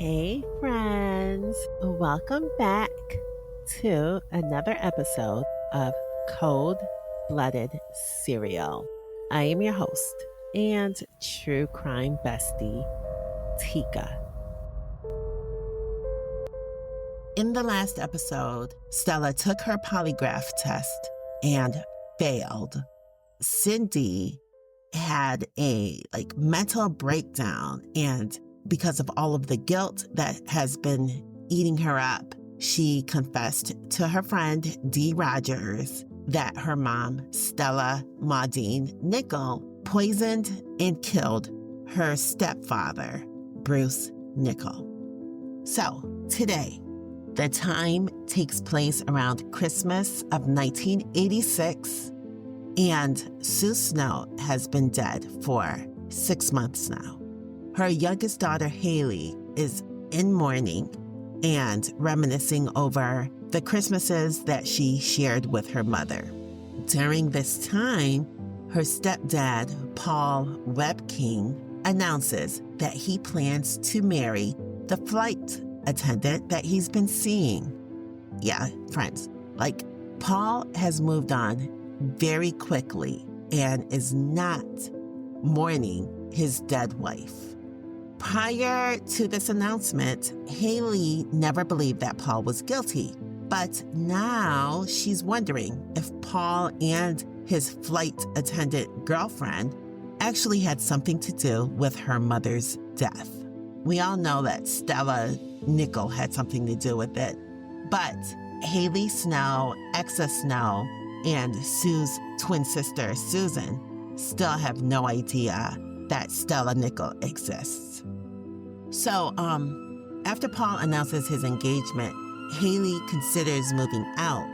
Hey, friends. Welcome back to another episode of Cold Blooded Serial. I am your host and true crime bestie, Tika. In the last episode, Stella took her polygraph test and failed. Cindy had a mental breakdown, and because of all of the guilt that has been eating her up, she confessed to her friend Dee Rogers that her mom, Stella Maudine Nickel, poisoned and killed her stepfather, Bruce Nickel. So today, the time takes place around Christmas of 1986, and Sue Snow has been dead for 6 months now. Her youngest daughter, Haley, is in mourning and reminiscing over the Christmases that she shared with her mother. During this time, her stepdad, Paul Webking, announces that he plans to marry the flight attendant that he's been seeing. Yeah, friends, Paul has moved on very quickly and is not mourning his dead wife. Prior to this announcement, Haley never believed that Paul was guilty, but now she's wondering if Paul and his flight attendant girlfriend actually had something to do with her mother's death. We all know that Stella Nickel had something to do with it, but Haley Snow, Exa Snow, and Sue's twin sister, Susan, still have no idea that Stella Nickel exists. So, after Paul announces his engagement, Haley considers moving out,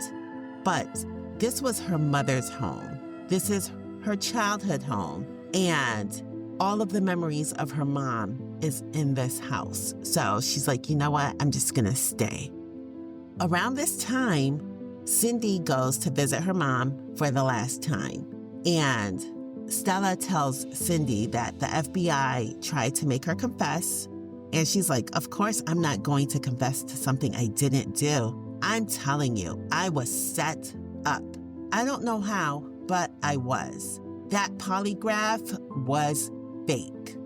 but this was her mother's home. This is her childhood home, and all of the memories of her mom is in this house. So she's like, you know what? I'm just gonna stay. Around this time, Cindy goes to visit her mom for the last time, and Stella tells Cindy that the FBI tried to make her confess, and she's like, of course I'm not going to confess to something I didn't do. I'm telling you, I was set up. I don't know how, but I was. That polygraph was fake.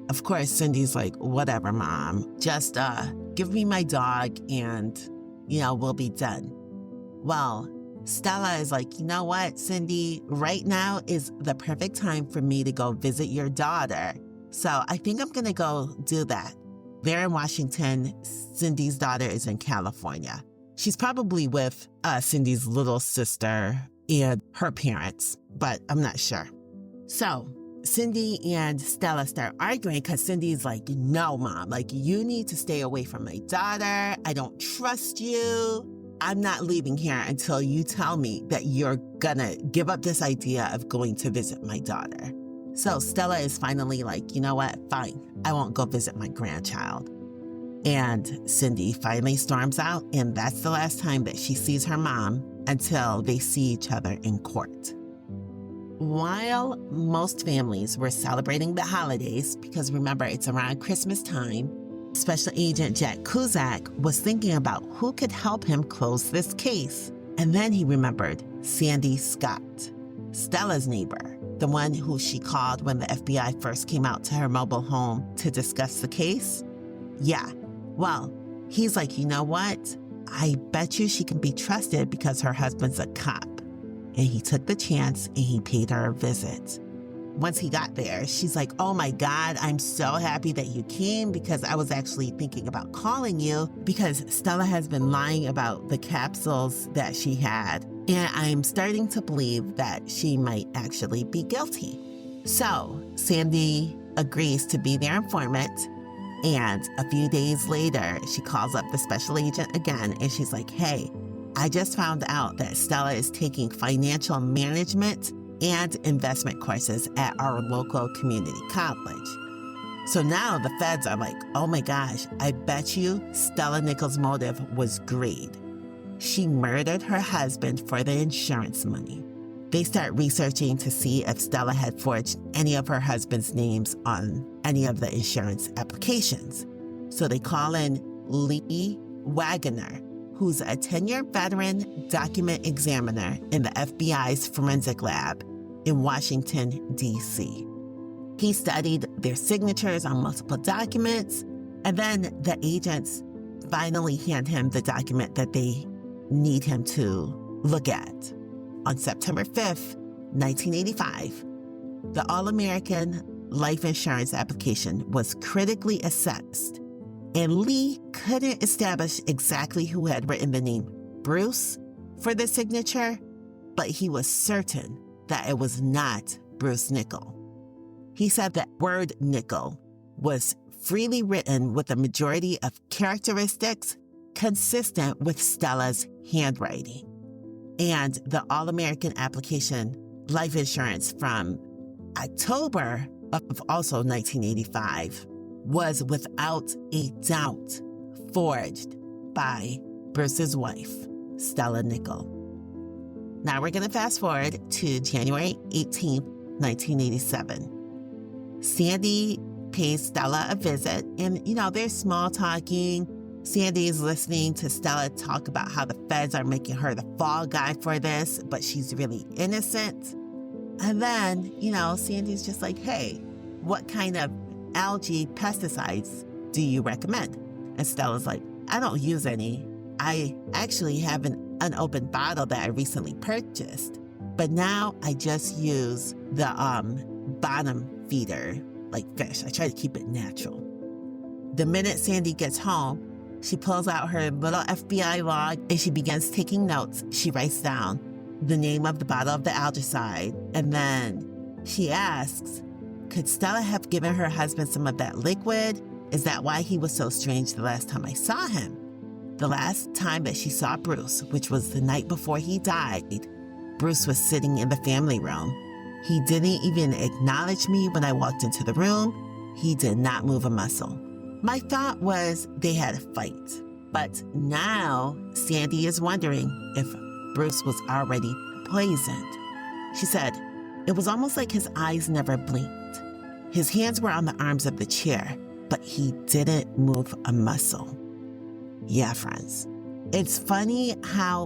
Of course, Cindy's like, whatever, Mom. Just give me my dog and, we'll be done. Well, Stella is like, you know what, Cindy, right now is the perfect time for me to go visit your daughter. So I think I'm going to go do that. They're in Washington. Cindy's daughter is in California. She's probably with Cindy's little sister and her parents, but I'm not sure. So Cindy and Stella start arguing because Cindy's like, no, Mom, you need to stay away from my daughter. I don't trust you. I'm not leaving here until you tell me that you're gonna give up this idea of going to visit my daughter. So Stella is finally like, you know what? Fine. I won't go visit my grandchild. And Cindy finally storms out, and that's the last time that she sees her mom until they see each other in court. While most families were celebrating the holidays, because remember, it's around Christmas time, Special Agent Jack Cusack was thinking about who could help him close this case. And then he remembered Sandy Scott, Stella's neighbor, the one who she called when the FBI first came out to her mobile home to discuss the case. Yeah, well, he's like, you know what? I bet you she can be trusted because her husband's a cop. And he took the chance and he paid her a visit. Once he got there, she's like, oh my God, I'm so happy that you came because I was actually thinking about calling you because Stella has been lying about the capsules that she had. And I'm starting to believe that she might actually be guilty. So Sandy agrees to be their informant. And a few days later, she calls up the special agent again. And she's like, hey, I just found out that Stella is taking financial management and investment courses at our local community college. So now the feds are like, oh my gosh, I bet you Stella Nickel's motive was greed. She murdered her husband for the insurance money. They start researching to see if Stella had forged any of her husband's names on any of the insurance applications. So they call in Lee Wagoner, who's a 10-year veteran document examiner in the FBI's forensic lab in Washington, D.C. He studied their signatures on multiple documents, and then the agents finally hand him the document that they need him to look at. On September 5th, 1985, the All-American life insurance application was critically assessed, and Lee couldn't establish exactly who had written the name Bruce for the signature, but he was certain that it was not Bruce Nickell. He said that word Nickell was freely written with a majority of characteristics consistent with Stella's handwriting. And the All-American application life insurance from October of also 1985 was without a doubt forged by Bruce's wife, Stella Nickell. Now we're going to fast forward to January 18th, 1987. Sandy pays Stella a visit, and, they're small talking. Sandy is listening to Stella talk about how the feds are making her the fall guy for this, but she's really innocent. And then, Sandy's just like, hey, what kind of algae pesticides do you recommend? And Stella's like, I don't use any. I actually have an unopened bottle that I recently purchased, but now I just use the bottom feeder, like fish. I try to keep it natural. The minute Sandy gets home, she pulls out her little FBI log and she begins taking notes. She writes down the name of the bottle of the algicide, and then she asks, could Stella have given her husband some of that liquid? Is that why he was so strange the last time I saw him? The last time that she saw Bruce, which was the night before he died, Bruce was sitting in the family room. He didn't even acknowledge me when I walked into the room. He did not move a muscle. My thought was they had a fight. But now Sandy is wondering if Bruce was already poisoned. She said, it was almost like his eyes never blinked. His hands were on the arms of the chair, but he didn't move a muscle. Yeah, friends. It's funny how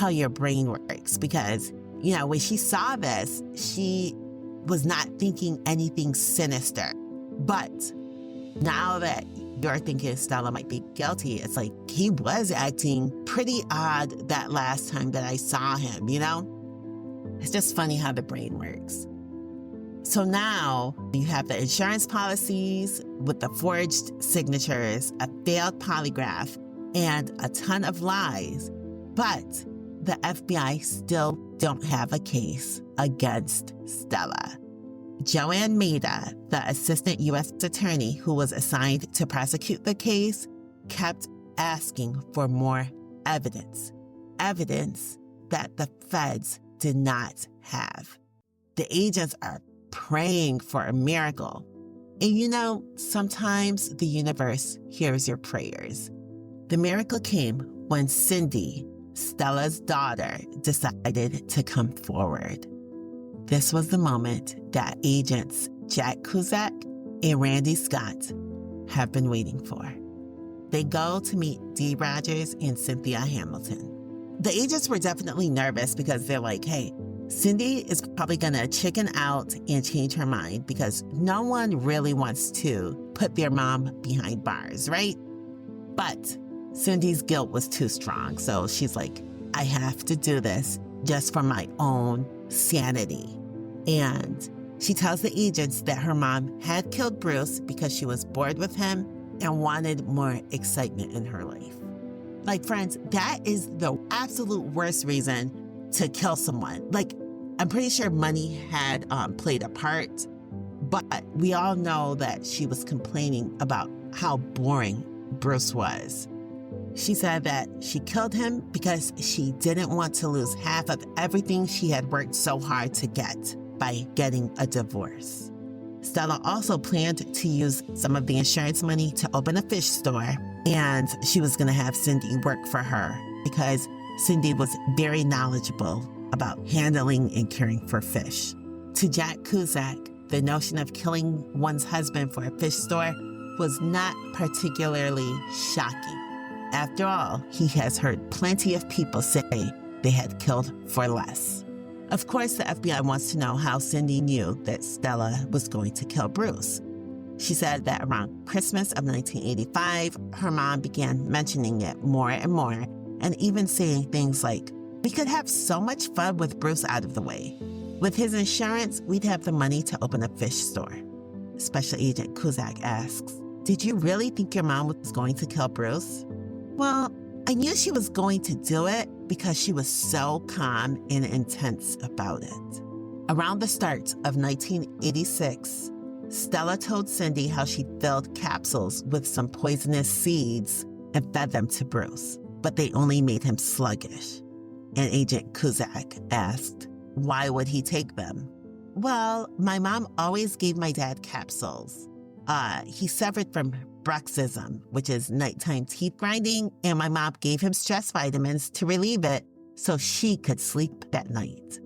your brain works, because, when she saw this, she was not thinking anything sinister. But now that you're thinking Stella might be guilty, it's like he was acting pretty odd that last time that I saw him, It's just funny how the brain works. So now you have the insurance policies with the forged signatures, a failed polygraph, and a ton of lies. But the FBI still don't have a case against Stella. Joanne Maida, the assistant U.S. attorney who was assigned to prosecute the case, kept asking for more evidence that the feds did not have. The agents are praying for a miracle. And sometimes the universe hears your prayers. The miracle came when Cindy, Stella's daughter, decided to come forward. This was the moment that agents Jack Cusack and Randy Scott have been waiting for. They go to meet Dee Rogers and Cynthia Hamilton. The agents were definitely nervous because they're like, hey, Cindy is probably going to chicken out and change her mind, because no one really wants to put their mom behind bars, right? But Cindy's guilt was too strong, so she's like, I have to do this just for my own sanity. And she tells the agents that her mom had killed Bruce because she was bored with him and wanted more excitement in her life. Like, friends, that is the absolute worst reason to kill someone. Like, I'm pretty sure money had played a part, but we all know that she was complaining about how boring Bruce was. She said that she killed him because she didn't want to lose half of everything she had worked so hard to get by getting a divorce. Stella also planned to use some of the insurance money to open a fish store, and she was going to have Cindy work for her because Cindy was very knowledgeable about handling and caring for fish. To Jack Cusack, the notion of killing one's husband for a fish store was not particularly shocking. After all, he has heard plenty of people say they had killed for less. Of course, the FBI wants to know how Cindy knew that Stella was going to kill Bruce. She said that around Christmas of 1985, her mom began mentioning it more and more, and even saying things like, "We could have so much fun with Bruce out of the way. With his insurance, we'd have the money to open a fish store." Special Agent Kuzak asks, "Did you really think your mom was going to kill Bruce?" "Well, I knew she was going to do it because she was so calm and intense about it." Around the start of 1986, Stella told Cindy how she filled capsules with some poisonous seeds and fed them to Bruce, but they only made him sluggish. And Agent Kuzak asked, "Why would he take them?" "Well, my mom always gave my dad capsules. He suffered from bruxism, which is nighttime teeth grinding, and my mom gave him stress vitamins to relieve it so she could sleep at night."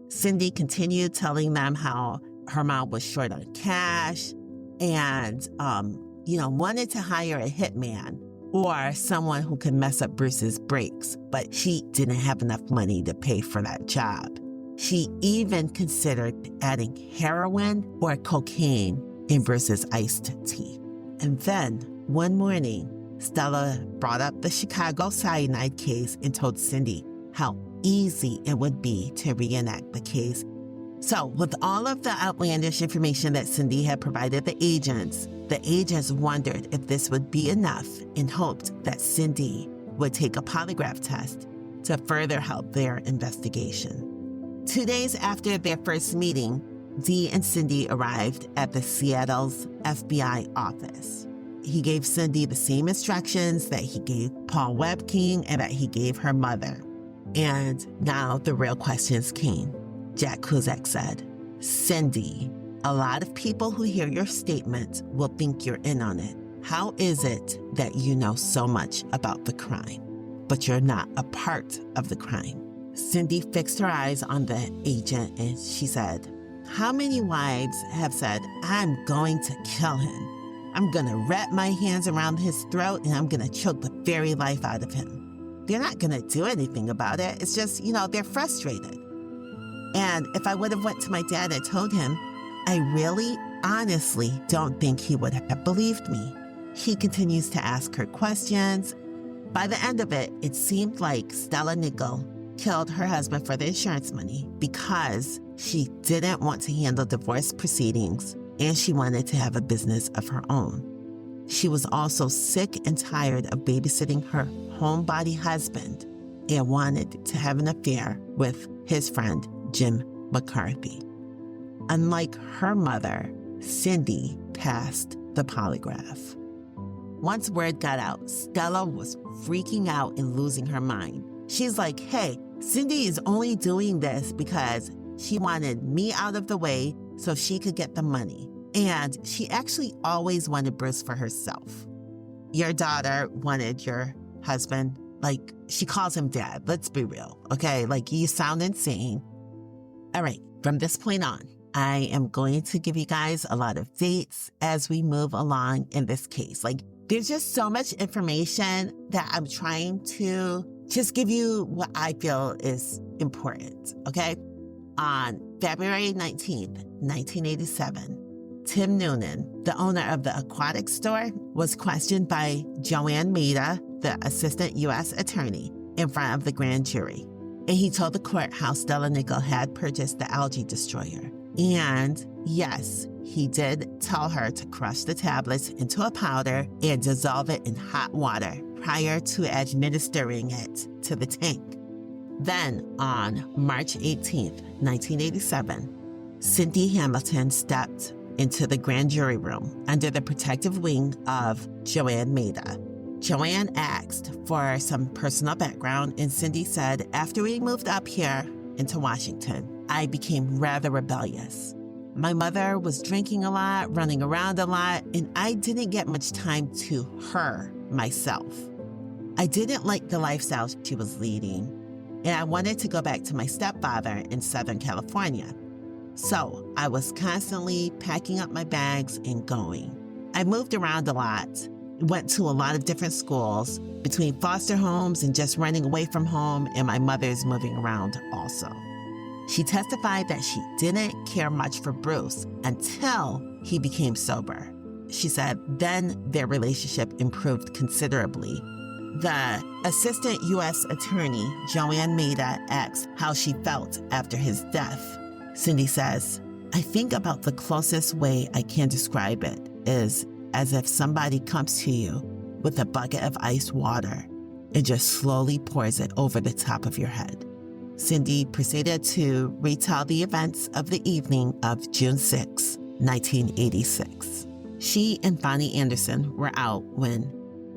Cindy continued telling them how her mom was short on cash and, wanted to hire a hitman or someone who could mess up Bruce's brakes, but she didn't have enough money to pay for that job. She even considered adding heroin or cocaine in Bruce's iced tea. And then, one morning, Stella brought up the Chicago cyanide case and told Cindy how easy it would be to reenact the case. So, with all of the outlandish information that Cindy had provided the agents wondered if this would be enough and hoped that Cindy would take a polygraph test to further help their investigation. 2 days after their first meeting, Dee and Cindy arrived at the Seattle's FBI office. He gave Cindy the same instructions that he gave Paul Webking and that he gave her mother. And now the real questions came. Jack Kuzak said, "Cindy, a lot of people who hear your statement will think you're in on it. How is it that you know so much about the crime, but you're not a part of the crime?" Cindy fixed her eyes on the agent and she said, "How many wives have said, 'I'm going to kill him. I'm going to wrap my hands around his throat and I'm going to choke the very life out of him.' They're not going to do anything about it. It's just, they're frustrated. And if I would have went to my dad and told him, I really, honestly don't think he would have believed me." He continues to ask her questions. By the end of it, it seemed like Stella Nickel killed her husband for the insurance money because she didn't want to handle divorce proceedings and she wanted to have a business of her own. She was also sick and tired of babysitting her homebody husband and wanted to have an affair with his friend, Jim McCarthy. Unlike her mother, Cindy passed the polygraph. Once word got out, Stella was freaking out and losing her mind. She's like, "Hey, Cindy is only doing this because she wanted me out of the way so she could get the money. And she actually always wanted Bruce for herself. Your daughter wanted your husband, she calls him dad. Let's be real, okay? You sound insane." All right, from this point on, I am going to give you guys a lot of dates as we move along in this case. There's just so much information that I'm trying to just give you what I feel is important, okay? On February 19th, 1987, Tim Noonan, the owner of the aquatic store, was questioned by Joanne Maida, the assistant U.S. attorney, in front of the grand jury. And he told the court how Stella Nickel had purchased the algae destroyer. And yes, he did tell her to crush the tablets into a powder and dissolve it in hot water prior to administering it to the tank. Then, on March 18th, 1987, Cindy Hamilton stepped into the grand jury room under the protective wing of Joanne Maida. Joanne asked for some personal background, and Cindy said, "After we moved up here into Washington, I became rather rebellious. My mother was drinking a lot, running around a lot, and I didn't get much time to her myself. I didn't like the lifestyle she was leading, and I wanted to go back to my stepfather in Southern California. So I was constantly packing up my bags and going. I I moved around a lot, went to a lot of different schools, between foster homes and just running away from home, and my mother's moving around also. She testified that she didn't care much for Bruce until he became sober. She said then their relationship improved considerably. The assistant U.S. attorney, Joanne Maida, asked how she felt after his death. Cindy says, "I think about the closest way I can describe it is as if somebody comes to you with a bucket of ice water and just slowly pours it over the top of your head." Cindy proceeded to retell the events of the evening of June 6, 1986. She and Bonnie Anderson were out when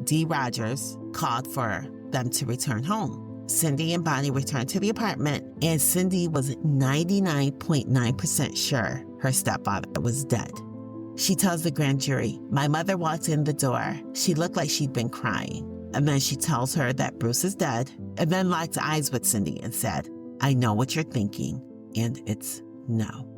Dee Rogers called for them to return home. Cindy and Bonnie returned to the apartment, and Cindy was 99.9% sure her stepfather was dead. She tells the grand jury, "My mother walked in the door. She looked like she'd been crying. And then she tells her that Bruce is dead, and then locked eyes with Cindy and said, 'I know what you're thinking,' and it's no."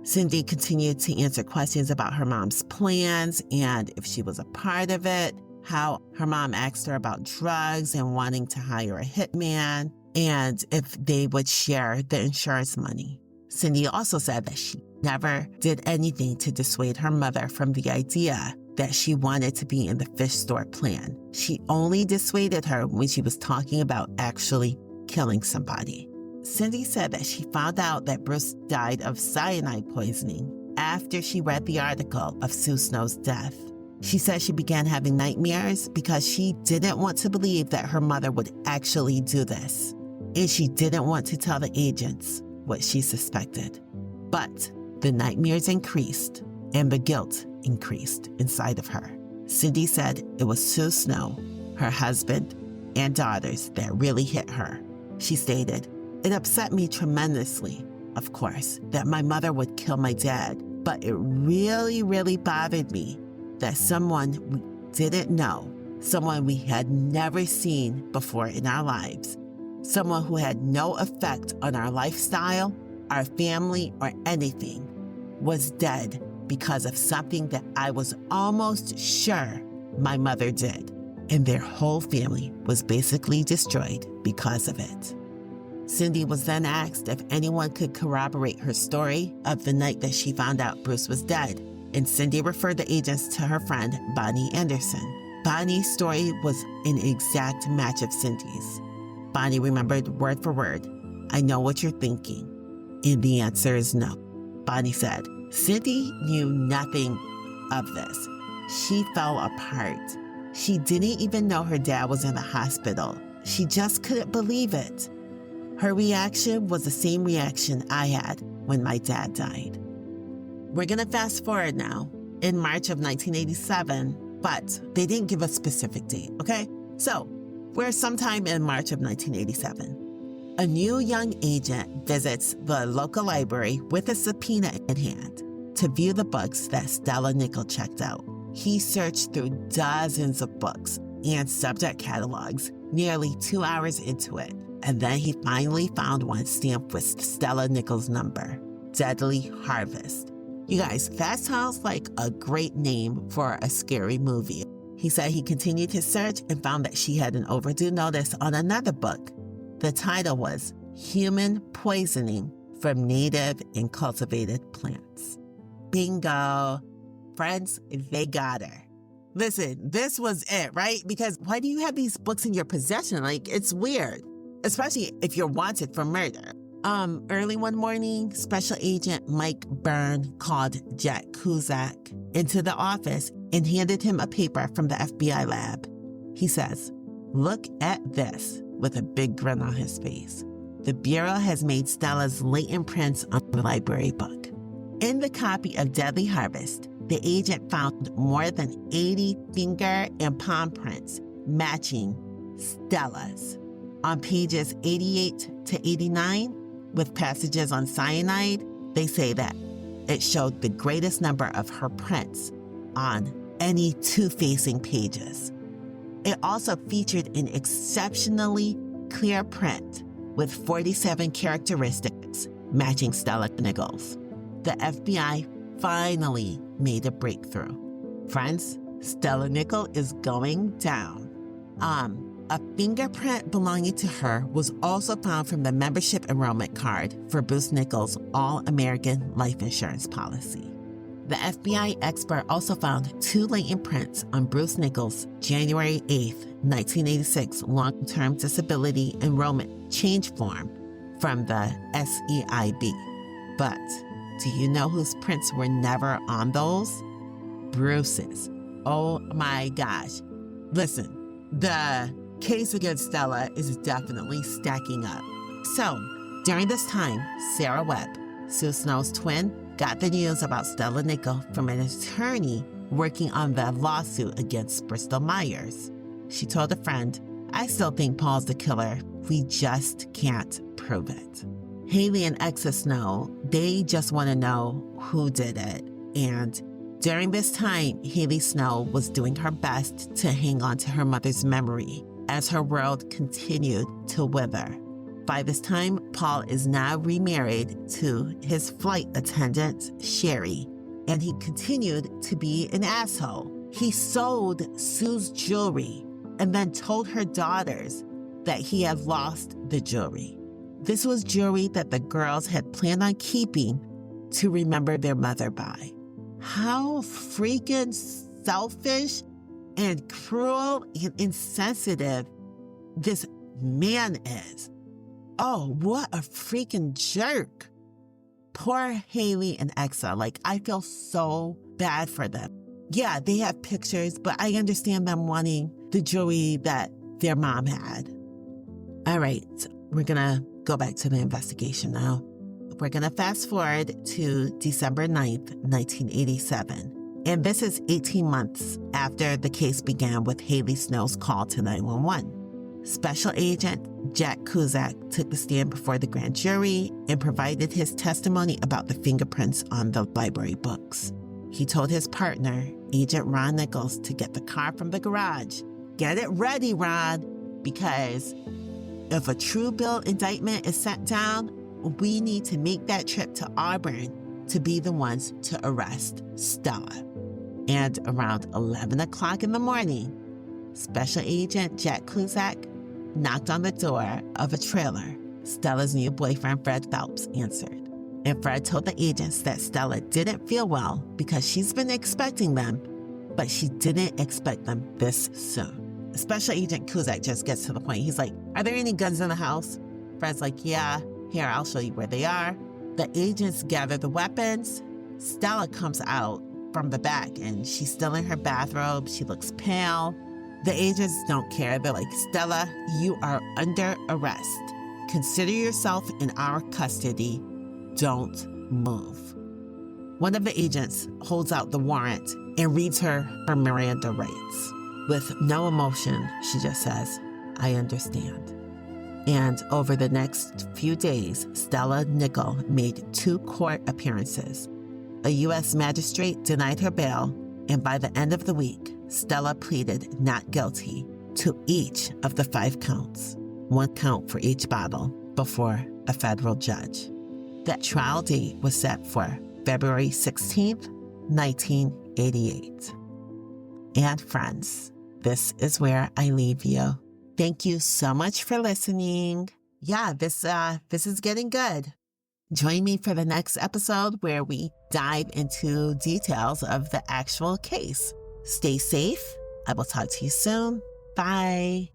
Cindy continued to answer questions about her mom's plans and if she was a part of it, how her mom asked her about drugs and wanting to hire a hitman, and if they would share the insurance money. Cindy also said that she never did anything to dissuade her mother from the idea that she wanted to be in the fish store plan. She only dissuaded her when she was talking about actually killing somebody. Cindy said that she found out that Bruce died of cyanide poisoning after she read the article of Sue Snow's death. She said she began having nightmares because she didn't want to believe that her mother would actually do this, and she didn't want to tell the agents what she suspected. But the nightmares increased, and the guilt increased inside of her. Cindy said it was Sue Snow, her husband, and daughters that really hit her. She stated, "It upset me tremendously, of course, that my mother would kill my dad, but it really, really bothered me that someone we didn't know, someone we had never seen before in our lives, someone who had no effect on our lifestyle, our family, or anything, was dead because of something that I was almost sure my mother did, and their whole family was basically destroyed because of it." Cindy was then asked if anyone could corroborate her story of the night that she found out Bruce was dead, and Cindy referred the agents to her friend Bonnie Anderson. Bonnie's story was an exact match of Cindy's. Bonnie remembered word for word, "I know what you're thinking," and the answer is no. Bonnie said, "Cindy knew nothing of this. She fell apart. She didn't even know her dad was in the hospital. She just couldn't believe it. Her reaction was the same reaction I had when my dad died." We're going to fast forward now, in March of 1987, but they didn't give a specific date, okay? So, we're sometime in March of 1987. A new young agent visits the local library with a subpoena in hand to view the books that Stella Nichol checked out. He searched through dozens of books and subject catalogs, nearly 2 hours into it, and then he finally found one stamped with Stella Nichol's number, Deadly Harvest. You guys, that sounds like a great name for a scary movie. He said he continued his search and found that she had an overdue notice on another book. The title was Human Poisoning from Native and Cultivated Plants. Bingo. Friends, they got her. Listen, this was it, right? Because why do you have these books in your possession? Like, it's weird, especially if you're wanted for murder. Early one morning, Special Agent Mike Byrne called Jack Cusack into the office and handed him a paper from the FBI lab. He says, "Look at this," with a big grin on his face. The Bureau has made Stella's latent prints on the library book. In the copy of Deadly Harvest, the agent found more than 80 finger and palm prints matching Stella's. On pages 88 to 89, with passages on cyanide, they say that it showed the greatest number of her prints on any two-facing pages. It also featured an exceptionally clear print with 47 characteristics matching Stella Nichol's. The FBI finally made a breakthrough. Friends, Stella Nickel is going down. A fingerprint belonging to her was also found from the membership enrollment card for Bruce Nichols' All-American Life Insurance policy. The FBI expert also found 2 latent prints on Bruce Nichols' January 8, 1986 long-term disability enrollment change form from the SEIB. But do you know whose prints were never on those? Bruce's. Oh my gosh. Listen, the case against Stella is definitely stacking up. So, during this time, Sarah Webb, Sue Snow's twin, got the news about Stella Nickel from an attorney working on the lawsuit against Bristol Myers. She told a friend, "I still think Paul's the killer. We just can't prove it." Haley and Exa Snow, they just want to know who did it. And during this time, Haley Snow was doing her best to hang on to her mother's memory as her world continued to wither. By this time, Paul is now remarried to his flight attendant, Sherry, and he continued to be an asshole. He sold Sue's jewelry and then told her daughters that he had lost the jewelry. This was jewelry that the girls had planned on keeping to remember their mother by. How freaking selfish and cruel and insensitive this man is. Oh, what a freaking jerk. Poor Haley and Exa. Like, I feel so bad for them. Yeah, they have pictures, but I understand them wanting the jewelry that their mom had. All right, we're gonna go back to the investigation now. We're gonna fast forward to December 9th, 1987. And this is 18 months after the case began with Haley Snow's call to 911. Special Agent Jack Cusack took the stand before the grand jury and provided his testimony about the fingerprints on the library books. He told his partner, Agent Ron Nichols, to get the car from the garage. Get it ready, Ron, because if a true bill indictment is sent down, we need to make that trip to Auburn to be the ones to arrest Stella. And around 11 o'clock in the morning, Special Agent Jack Cusack knocked on the door of a trailer. Stella's new boyfriend, Fred Phelps, answered. And Fred told the agents that Stella didn't feel well because she's been expecting them, but she didn't expect them this soon. Special Agent Cusack just gets to the point. He's like, "Are there any guns in the house?" Fred's like, "Yeah, here, I'll show you where they are." The agents gather the weapons. Stella comes out from the back and she's still in her bathrobe. She looks pale. The agents don't care. They're like, "Stella, you are under arrest. Consider yourself in our custody. Don't move." One of the agents holds out the warrant and reads her Miranda rights. With no emotion, she just says, "I understand." And over the next few days, Stella Nickel made 2 court appearances. A U.S. magistrate denied her bail, and by the end of the week, Stella pleaded not guilty to each of the 5 counts, 1 count for each bottle, before a federal judge. The trial date was set for February 16th, 1988. And friends, this is where I leave you. Thank you so much for listening. Yeah, this is getting good. Join me for the next episode where we dive into details of the actual case. Stay safe. I will talk to you soon. Bye.